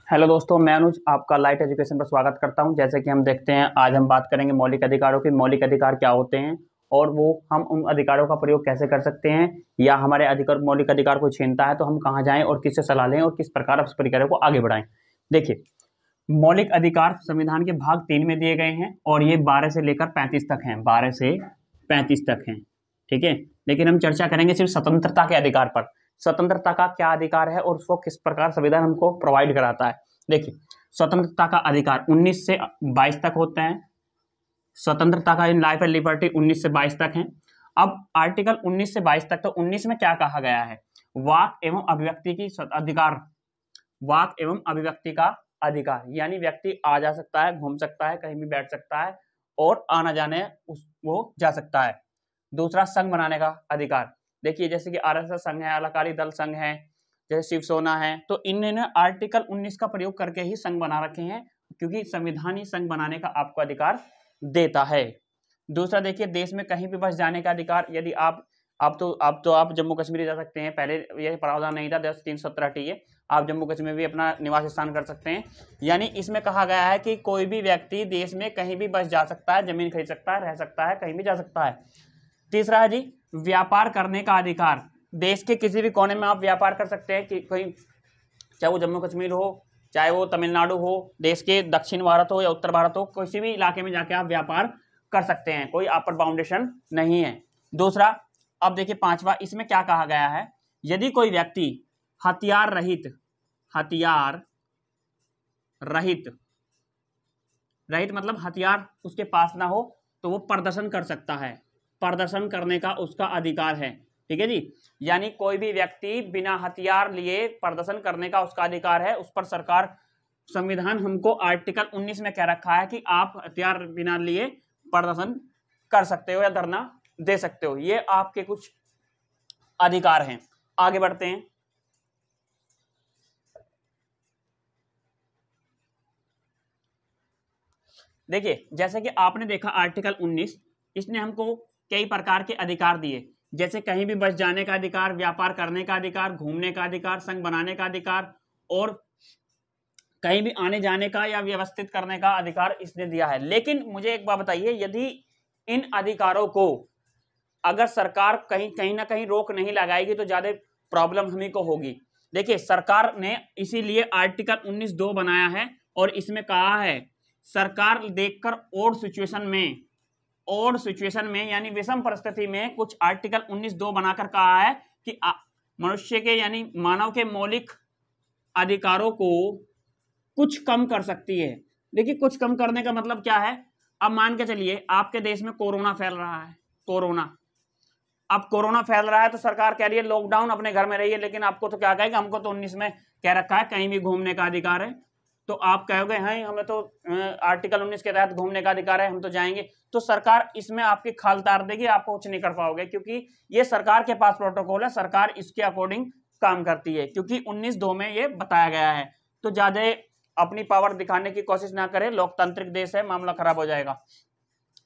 Hello दोस्तों, मैं अनुज आपका लाइट एजुकेशन पर स्वागत करता हूं। जैसे कि हम देखते हैं, आज हम बात करेंगे मौलिक अधिकारों की। मौलिक अधिकार क्या होते हैं और वो हम उन अधिकारों का प्रयोग कैसे कर सकते हैं, या हमारे अधिकार मौलिक अधिकार को छीनता है तो हम कहां जाएं और किससे सलाह लें और किस प्रकार उस प्रक्रिया को आगे बढ़ाएं। देखिए, मौलिक अधिकार संविधान के भाग 3 में दिए गए हैं और ये 12 से लेकर 35 तक हैं। 12 से 35 तक हैं, ठीक है। लेकिन हम चर्चा करेंगे सिर्फ स्वतंत्रता के अधिकार पर। स्वतंत्रता का क्या अधिकार है और उसको किस प्रकार संविधान हमको प्रोवाइड कराता है। देखिए, स्वतंत्रता का अधिकार 19 से 22 तक होते हैं। स्वतंत्रता का इन लाइफ एंड लिबर्टी 19 से 22 तक है। अब आर्टिकल 19 से 22 तक, तो 19 में क्या कहा गया है? वाक एवं अभिव्यक्ति की अधिकार। वाक एवं अभिव्यक्ति का अधिकार, यानी व्यक्ति आ जा सकता है, घूम सकता है, कहीं भी बैठ सकता है और आना जाने वो जा सकता है। दूसरा, संघ बनाने का अधिकार। देखिए, जैसे कि आरएसएस संघ है, अकाली दल संघ है, जैसे शिवसेना है, तो इन्होंने आर्टिकल 19 का प्रयोग करके ही संघ बना रखे हैं, क्योंकि संविधान ही संघ बनाने का आपको अधिकार देता है। दूसरा, देखिए, देश में कहीं भी बस जाने का अधिकार। यदि आप जम्मू कश्मीर जा सकते हैं। पहले यह प्रावधान नहीं था, 317 आप जम्मू कश्मीर भी अपना निवास स्थान कर सकते हैं। यानी इसमें कहा गया है कि कोई भी व्यक्ति देश में कहीं भी बस जा सकता है, जमीन खरीद सकता है, रह सकता है, कहीं भी जा सकता है। तीसरा है जी, व्यापार करने का अधिकार। देश के किसी भी कोने में आप व्यापार कर सकते हैं, कि कोई, चाहे वो जम्मू कश्मीर हो, चाहे वो तमिलनाडु हो, देश के दक्षिण भारत हो या उत्तर भारत हो, किसी भी इलाके में जाके आप व्यापार कर सकते हैं, कोई आप पर बाउंडेशन नहीं है। दूसरा, अब देखिए पांचवा, इसमें क्या कहा गया है? यदि कोई व्यक्ति हथियार रहित रहित मतलब हथियार उसके पास ना हो, तो वो प्रदर्शन कर सकता है। प्रदर्शन करने का उसका अधिकार है, ठीक है जी। यानी कोई भी व्यक्ति बिना हथियार लिए प्रदर्शन करने का उसका अधिकार है। उस पर सरकार, संविधान हमको आर्टिकल 19 में कह रखा है कि आप हथियार बिना लिए प्रदर्शन कर सकते हो या धरना दे सकते हो। ये आपके कुछ अधिकार हैं। आगे बढ़ते हैं। देखिए, जैसे कि आपने देखा आर्टिकल 19, इसने हमको कई प्रकार के अधिकार दिए, जैसे कहीं भी बस जाने का अधिकार, व्यापार करने का अधिकार, घूमने का अधिकार, संघ बनाने का अधिकार और कहीं भी आने जाने का या व्यवस्थित करने का अधिकार इसने दिया है। लेकिन मुझे एक बात बताइए, यदि इन अधिकारों को अगर सरकार कहीं ना कहीं रोक नहीं लगाएगी तो ज्यादा प्रॉब्लम हमें को होगी। देखिए, सरकार ने इसीलिए आर्टिकल 19(2) बनाया है और इसमें कहा है, सरकार देखकर और सिचुएशन में यानी विषम परिस्थिति में कुछ आर्टिकल 19(2) बनाकर कहा है कि मनुष्य के यानी मानव के मौलिक अधिकारों को कुछ कम कर सकती है। देखिए, कुछ कम करने का मतलब क्या है? अब मान के चलिए आपके देश में कोरोना फैल रहा है। अब कोरोना फैल रहा है तो सरकार कह रही है लॉकडाउन, अपने घर में रहिए, लेकिन आपको तो क्या कहेगा, हमको तो 19 में कह रखा है कहीं भी घूमने का अधिकार है। तो आप कहोगे हैं हमें तो आर्टिकल 19 के तहत घूमने का अधिकार है, हम तो जाएंगे। तो सरकार इसमें आपकी खाल तार देगी, आपको कुछ नहीं कर पाओगे, क्योंकि ये सरकार के पास प्रोटोकॉल है, सरकार इसके अकॉर्डिंग काम करती है, क्योंकि 19(2) में ये बताया गया है। तो ज्यादा अपनी पावर दिखाने की कोशिश ना करें, लोकतांत्रिक देश है, मामला खराब हो जाएगा।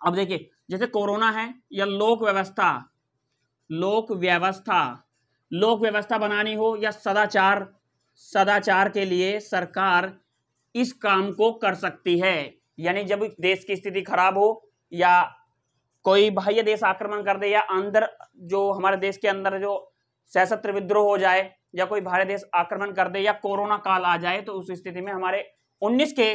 अब देखिए, जैसे कोरोना है या लोक व्यवस्था बनानी हो या सदाचार के लिए सरकार इस काम को कर सकती है। यानी जब देश की स्थिति खराब हो या कोई बाह्य देश आक्रमण कर दे या अंदर जो हमारे देश के अंदर जो सशस्त्र विद्रोह हो जाए या कोई बाहरी देश आक्रमण कर दे या कोरोना काल आ जाए, तो उस स्थिति में हमारे 19 के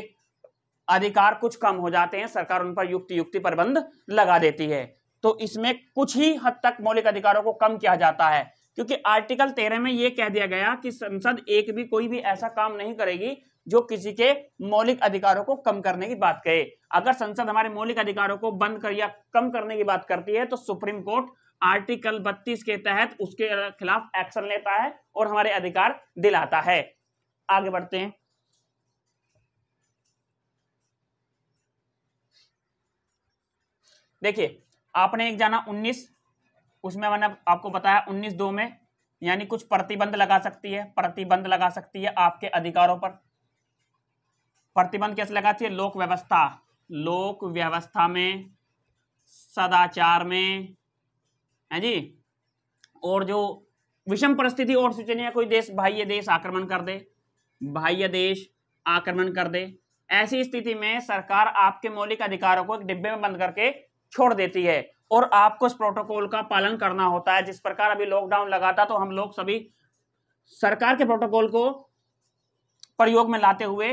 अधिकार कुछ कम हो जाते हैं, सरकार उन पर युक्ति प्रतिबंध लगा देती है। तो इसमें कुछ ही हद तक मौलिक अधिकारों को कम किया जाता है, क्योंकि आर्टिकल 13 में यह कह दिया गया कि संसद कोई भी ऐसा काम नहीं करेगी जो किसी के मौलिक अधिकारों को कम करने की बात कहे। अगर संसद हमारे मौलिक अधिकारों को बंद कर या कम करने की बात करती है तो सुप्रीम कोर्ट आर्टिकल 32 के तहत उसके खिलाफ एक्शन लेता है और हमारे अधिकार दिलाता है। आगे बढ़ते हैं। देखिए, आपने एक जाना 19, उसमें मैंने आपको बताया 19(2) में यानी कुछ प्रतिबंध लगा सकती है आपके अधिकारों पर। प्रतिबंध कैसे लगाती है? लोक व्यवस्था में, सदाचार में, है जी। और जो विषम परिस्थिति और सोचनीय, कोई देश बाह्य देश आक्रमण कर दे, बाह्य देश आक्रमण कर दे। ऐसी स्थिति में सरकार आपके मौलिक अधिकारों को एक डिब्बे में बंद करके छोड़ देती है और आपको इस प्रोटोकॉल का पालन करना होता है। जिस प्रकार अभी लॉकडाउन लगा था तो हम लोग सभी सरकार के प्रोटोकॉल को प्रयोग में लाते हुए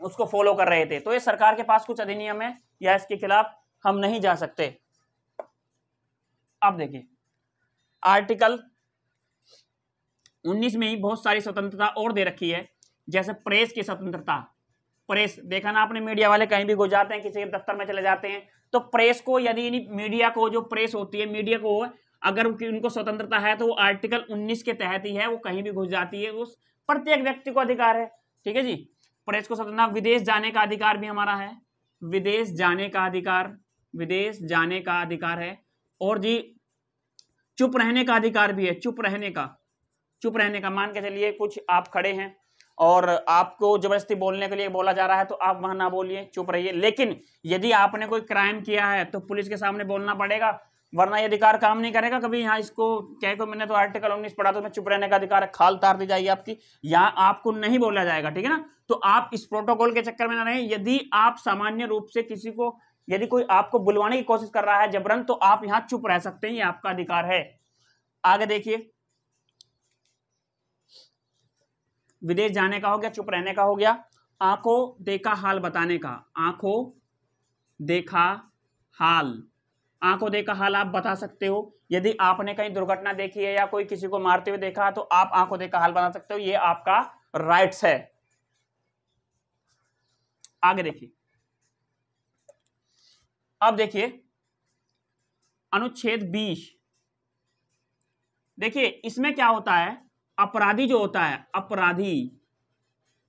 उसको फॉलो कर रहे थे। तो ये सरकार के पास कुछ अधिनियम है या इसके खिलाफ हम नहीं जा सकते। अब देखिए आर्टिकल 19 में ही बहुत सारी स्वतंत्रता और दे रखी है, जैसे प्रेस की स्वतंत्रता। प्रेस देखा ना आपने, मीडिया वाले कहीं भी घुस जाते हैं, किसी के दफ्तर में चले जाते हैं, तो प्रेस को यदि मीडिया को, जो प्रेस होती है मीडिया को, अगर उनको स्वतंत्रता है तो वो आर्टिकल 19 के तहत ही है, वो कहीं भी घुस जाती है, उस प्रत्येक व्यक्ति को अधिकार है। ठीक है जी, प्रेस को स्वतंत्रता। विदेश जाने का अधिकार भी हमारा है, विदेश जाने का अधिकार, विदेश जाने का अधिकार है। और जी चुप रहने का अधिकार भी है, चुप रहने का, चुप रहने का। मान के चलिए कुछ आप खड़े हैं और आपको जबरदस्ती बोलने के लिए बोला जा रहा है तो आप वहां ना बोलिए, चुप रहिए। लेकिन यदि आपने कोई क्राइम किया है तो पुलिस के सामने बोलना पड़ेगा, वरना ये अधिकार काम नहीं करेगा कभी। यहाँ इसको क्या को मैंने तो आर्टिकल 19 पढ़ा, तो मैं चुप रहने का अधिकार है, खाल तार दी जाएगी आपकी, यहाँ आपको नहीं बोला जाएगा। ठीक है ना, तो आप इस प्रोटोकॉल के चक्कर में ना रहें। यदि आप सामान्य रूप से किसी को, यदि कोई आपको बुलवाने की कोशिश कर रहा है जबरन, तो आप यहाँ चुप रह सकते हैं, ये आपका अधिकार है। आगे देखिए, विदेश जाने का हो गया, चुप रहने का हो गया, आंखों देखा हाल बताने का, आंखों देखा हाल, आंखों देखा हाल आप बता सकते हो। यदि आपने कहीं दुर्घटना देखी है या कोई किसी को मारते हुए देखा तो आप आंखों देखा हाल बता सकते हो, ये आपका राइट्स है। आगे देखिए, अब देखिए अनुच्छेद 20। देखिए इसमें क्या होता है, अपराधी जो होता है,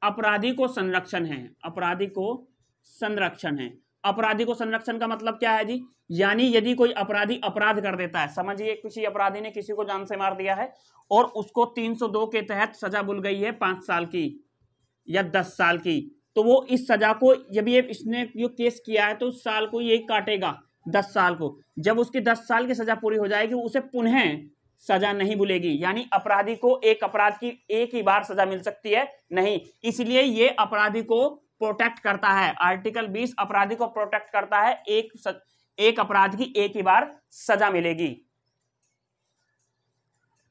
अपराधी को संरक्षण है, अपराधी को संरक्षण है। अपराधी को संरक्षण का मतलब क्या है जी, यानी यदि कोई अपराधी अपराध कर देता है, समझिए किसी अपराधी ने किसी को जान से मार दिया है और उसको 302 के तहत सजा बुल गई है 5 साल की या 10 साल की, तो वो इस सजा को, जब ये इसने ये केस किया है तो उस साल को ये काटेगा, 10 साल को। जब उसकी 10 साल की सजा पूरी हो जाएगी उसे पुनः सजा नहीं बुलेगी, यानी अपराधी को एक अपराध की एक ही बार सजा मिल सकती है नहीं, इसलिए ये अपराधी को प्रोटेक्ट करता है। आर्टिकल 20 अपराधी को प्रोटेक्ट करता है, एक अपराध की एक ही बार सजा मिलेगी।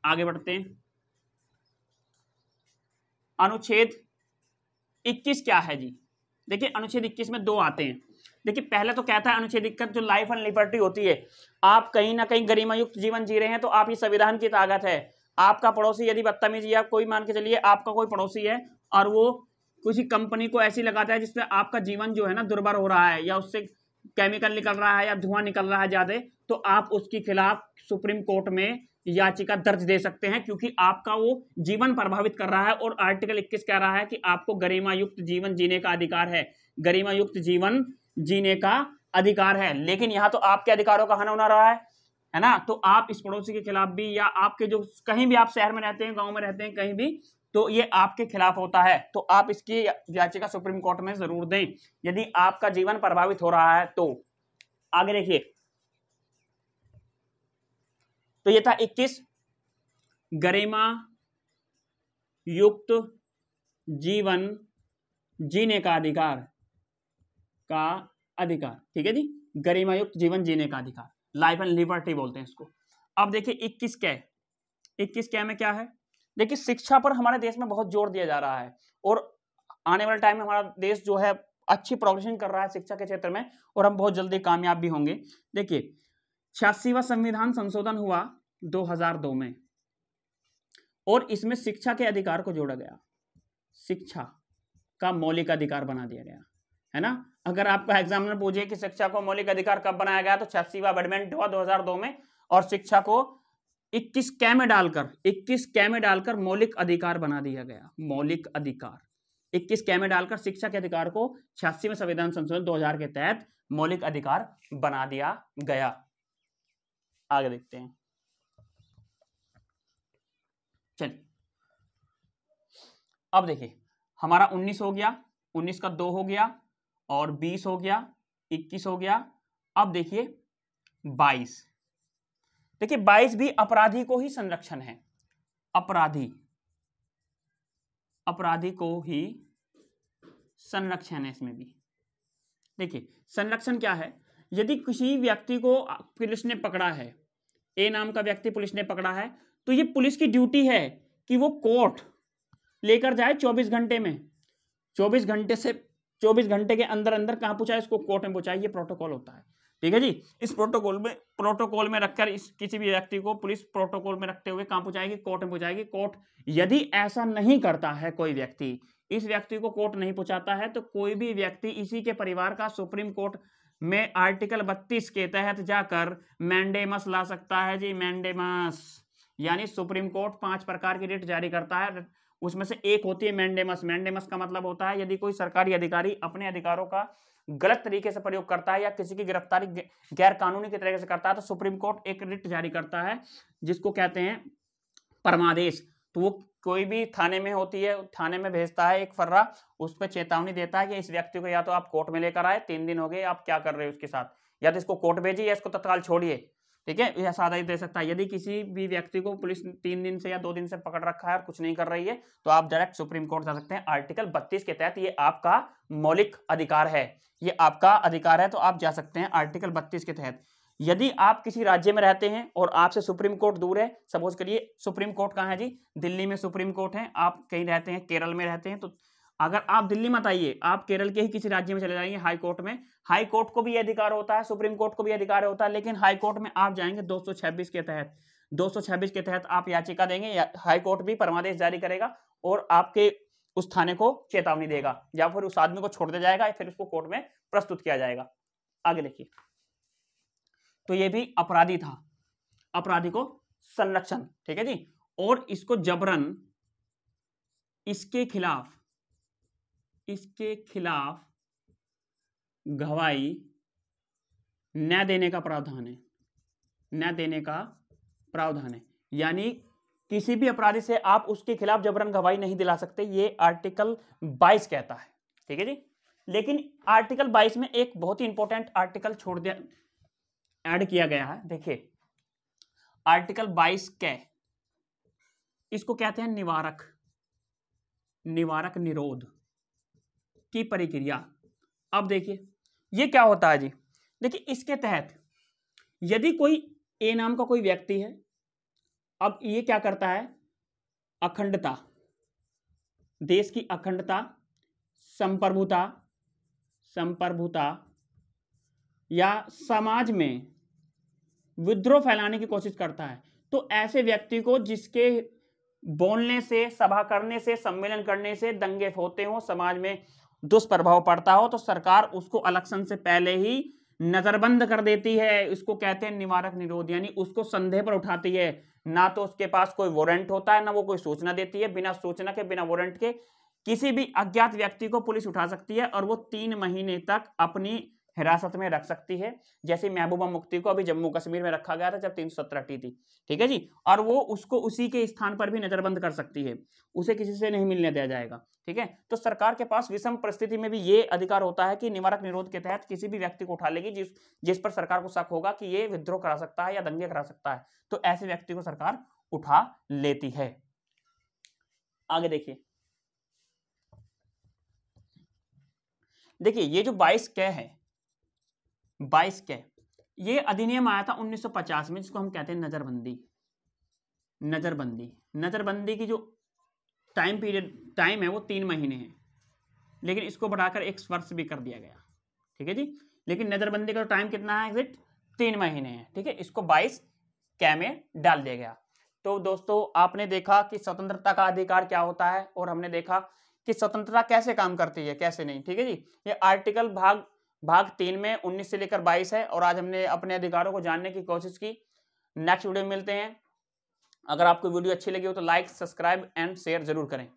आगे बढ़ते हैं, अनुच्छेद 21 क्या है जी। देखिए अनुच्छेद 21 में 2 आते हैं। देखिए पहले तो कहता है अनुच्छेद 21 जो लाइफ एंड लिबर्टी होती है, आप कहीं ना कहीं गरिमायुक्त जीवन जी रहे हैं तो आप, ये संविधान की ताकत है। आपका पड़ोसी यदि बदतमीजी, या कोई मान के चलिए आपका कोई पड़ोसी है और वो किसी कंपनी को ऐसी लगाता है जिससे आपका जीवन जो है ना दुर्भर हो रहा है, या उससे केमिकल निकल रहा है या धुआं निकल रहा है ज्यादा, तो आप उसके खिलाफ सुप्रीम कोर्ट में याचिका दर्ज दे सकते हैं, क्योंकि आपका वो जीवन प्रभावित कर रहा है। और आर्टिकल 21 कह रहा है कि आपको गरिमायुक्त जीवन जीने का अधिकार है, गरिमायुक्त जीवन जीने का अधिकार है। लेकिन यहाँ तो आपके अधिकारों का हनन हो रहा है ना, तो आप इस पड़ोसी के खिलाफ भी, या आपके जो कहीं भी आप शहर में रहते हैं, गांव में रहते हैं, कहीं भी, तो ये आपके खिलाफ होता है, तो आप इसकी याचिका सुप्रीम कोर्ट में जरूर दें यदि आपका जीवन प्रभावित हो रहा है तो। आगे देखिए, तो ये था 21, गरिमा युक्त जीवन जीने का अधिकार ठीक है जी, गरिमा युक्त जीवन जीने का अधिकार, लाइफ एंड लिबर्टी बोलते हैं इसको। अब देखिए 21 क्या में क्या है, देखिए शिक्षा पर हमारे देश में बहुत जोर दिया जा रहा है और आने वाले टाइम में हमारा देश जो है अच्छी प्रोग्रेशन कर रहा है शिक्षा के क्षेत्र में, और हम बहुत जल्दी कामयाब भी होंगे। देखिए 86वां संविधान संशोधन हुआ 2002 में, और इसमें शिक्षा के अधिकार को जोड़ा गया, शिक्षा का मौलिक अधिकार बना दिया गया, है ना। अगर आपका एग्जामिनर पूछे कि शिक्षा को मौलिक अधिकार कब बनाया गया, तो 86वां अमेंडमेंट हुआ 2002 में, और शिक्षा को 21 कै में डालकर मौलिक अधिकार बना दिया गया। मौलिक अधिकार 21 कै में डालकर शिक्षा के अधिकार को 86वें संविधान संशोधन 2000 के तहत मौलिक अधिकार बना दिया गया। आगे देखते हैं, चलिए अब देखिए हमारा 19 हो गया, 19 का 2 हो गया, और 20 हो गया, 21 हो गया। अब देखिए 22, देखिए 22 भी अपराधी को ही संरक्षण है, अपराधी को ही संरक्षण है इसमें भी। देखिए संरक्षण क्या है, यदि किसी व्यक्ति को पुलिस ने पकड़ा है, ए नाम का व्यक्ति पुलिस ने पकड़ा है, तो ये पुलिस की ड्यूटी है कि वो कोर्ट लेकर जाए 24 घंटे में, 24 घंटे के अंदर अंदर कहाँ पहुंचाए, इसको कोर्ट में पहुंचाए। ये प्रोटोकॉल होता है, ठीक है जी। इस प्रोटोकॉल में रखकर इस किसी भी व्यक्ति को पुलिस प्रोटोकॉल में रखते हुए कहाँ पहुंचाएगी, कोर्ट में पहुंचाएगी। कोर्ट यदि ऐसा नहीं करता है, कोई व्यक्ति इस व्यक्ति को कोर्ट नहीं पहुंचाता है, तो कोई भी व्यक्ति इसी के परिवार का सुप्रीम कोर्ट में आर्टिकल 32 के तहत जाकर मैंडेमस ला सकता है जी। मैंडेमस यानी सुप्रीम कोर्ट 5 प्रकार की रिट जारी करता है, उसमें से एक होती है मैंडेमस। मैंडेमस का मतलब होता है यदि कोई सरकारी अधिकारी अपने अधिकारों का गलत तरीके से प्रयोग करता है या किसी की गिरफ्तारी गैर कानूनी के तरीके से करता है, तो सुप्रीम कोर्ट एक रिट जारी करता है जिसको कहते हैं परमादेश। तो वो कोई भी थाने में होती है, थाने में भेजता है एक फर्रा, उस पर चेतावनी देता है कि इस व्यक्ति को या तो आप कोर्ट में लेकर आए, 3 दिन हो गए, आप क्या कर रहे हो उसके साथ, या तो इसको कोर्ट भेजिए या इसको तत्काल छोड़िए, ठीक है। यह सादा ही दे सकता है। यदि किसी भी व्यक्ति को पुलिस 3 दिन से या 2 दिन से पकड़ रखा है और कुछ नहीं कर रही है, तो आप डायरेक्ट सुप्रीम कोर्ट जा सकते हैं। आर्टिकल 32 के तहत ये आपका मौलिक अधिकार है, ये आपका अधिकार है, तो आप जा सकते हैं आर्टिकल 32 के तहत। यदि आप किसी राज्य में रहते हैं और आपसे सुप्रीम कोर्ट दूर है, सपोज करिए सुप्रीम कोर्ट कहाँ है जी, दिल्ली में सुप्रीम कोर्ट है, आप कहीं रहते हैं केरल में रहते हैं, तो अगर आप दिल्ली मत आइए, आप केरल के ही किसी राज्य में चले जाएंगे हाई कोर्ट में, हाई कोर्ट को भी यह अधिकार होता है, सुप्रीम कोर्ट को भी अधिकार होता है, लेकिन हाई कोर्ट में आप जाएंगे 226 के तहत। 226 के तहत आप याचिका देंगे, हाई कोर्ट भी परमादेश जारी करेगा और आपके उस थाने को चेतावनी देगा, या फिर उस आदमी को छोड़ दिया जाएगा, फिर उसको कोर्ट में प्रस्तुत किया जाएगा। आगे देखिए, तो ये भी अपराधी था, अपराधी को संरक्षण, ठीक है जी। और इसको जबरन इसके खिलाफ गवाही न देने का प्रावधान है, न देने का प्रावधान है। यानी किसी भी अपराधी से आप उसके खिलाफ जबरन गवाही नहीं दिला सकते, ये आर्टिकल 22 कहता है, ठीक है जी। लेकिन आर्टिकल 22 में एक बहुत ही इंपॉर्टेंट आर्टिकल छोड़ दिया, ऐड किया गया है। देखिए आर्टिकल 22 कै, इसको कहते हैं निवारक निरोध की प्रक्रिया। अब देखिए ये क्या होता है जी, देखिए इसके तहत यदि कोई ए नाम का कोई व्यक्ति है, अब ये क्या करता है, अखंडता, देश की अखंडता, संप्रभुता या समाज में विद्रोह फैलाने की कोशिश करता है, तो ऐसे व्यक्ति को जिसके बोलने से, सभा करने से, सम्मेलन करने से दंगे होते हो, समाज में दुष्प्रभाव पड़ता हो, तो सरकार उसको इलेक्शन से पहले ही नजरबंद कर देती है। इसको कहते हैं निवारक निरोध, यानी उसको संदेह पर उठाती है। ना तो उसके पास कोई वारंट होता है, ना वो कोई सूचना देती है। बिना सूचना के, बिना वारंट के किसी भी अज्ञात व्यक्ति को पुलिस उठा सकती है और वो 3 महीने तक अपनी हिरासत में रख सकती है। जैसे महबूबा मुफ्ती को अभी जम्मू कश्मीर में रखा गया था जब 317 हटी थी, ठीक है जी। और वो उसको उसी के स्थान पर भी नजरबंद कर सकती है, उसे किसी से नहीं मिलने दिया जाएगा, ठीक है। तो सरकार के पास विषम परिस्थिति में भी ये अधिकार होता है कि निवारक निरोध के तहत किसी भी व्यक्ति को उठा लेगी जिस पर सरकार को शक होगा कि ये विद्रोह करा सकता है या दंगे करा सकता है, तो ऐसे व्यक्ति को सरकार उठा लेती है। आगे देखिए, ये जो 22 कै है, 22 कै, ये अधिनियम आया था 1950 में, जिसको हम कहते हैं नजरबंदी की जो टाइम है वो 3 महीने है, लेकिन इसको बढ़ाकर 1 वर्ष भी कर दिया गया, ठीक है जी। लेकिन नजरबंदी का टाइम कितना है, एग्जैक्ट 3 महीने है, ठीक है। इसको 22 कै में डाल दिया गया। तो दोस्तों आपने देखा कि स्वतंत्रता का अधिकार क्या होता है, और हमने देखा कि स्वतंत्रता कैसे काम करती है, कैसे नहीं, ठीक है जी। ये आर्टिकल भाग 3 में 19 से लेकर 22 है, और आज हमने अपने अधिकारों को जानने की कोशिश की। नेक्स्ट वीडियो में मिलते हैं। अगर आपको वीडियो अच्छी लगी हो तो लाइक, सब्सक्राइब एंड शेयर जरूर करें।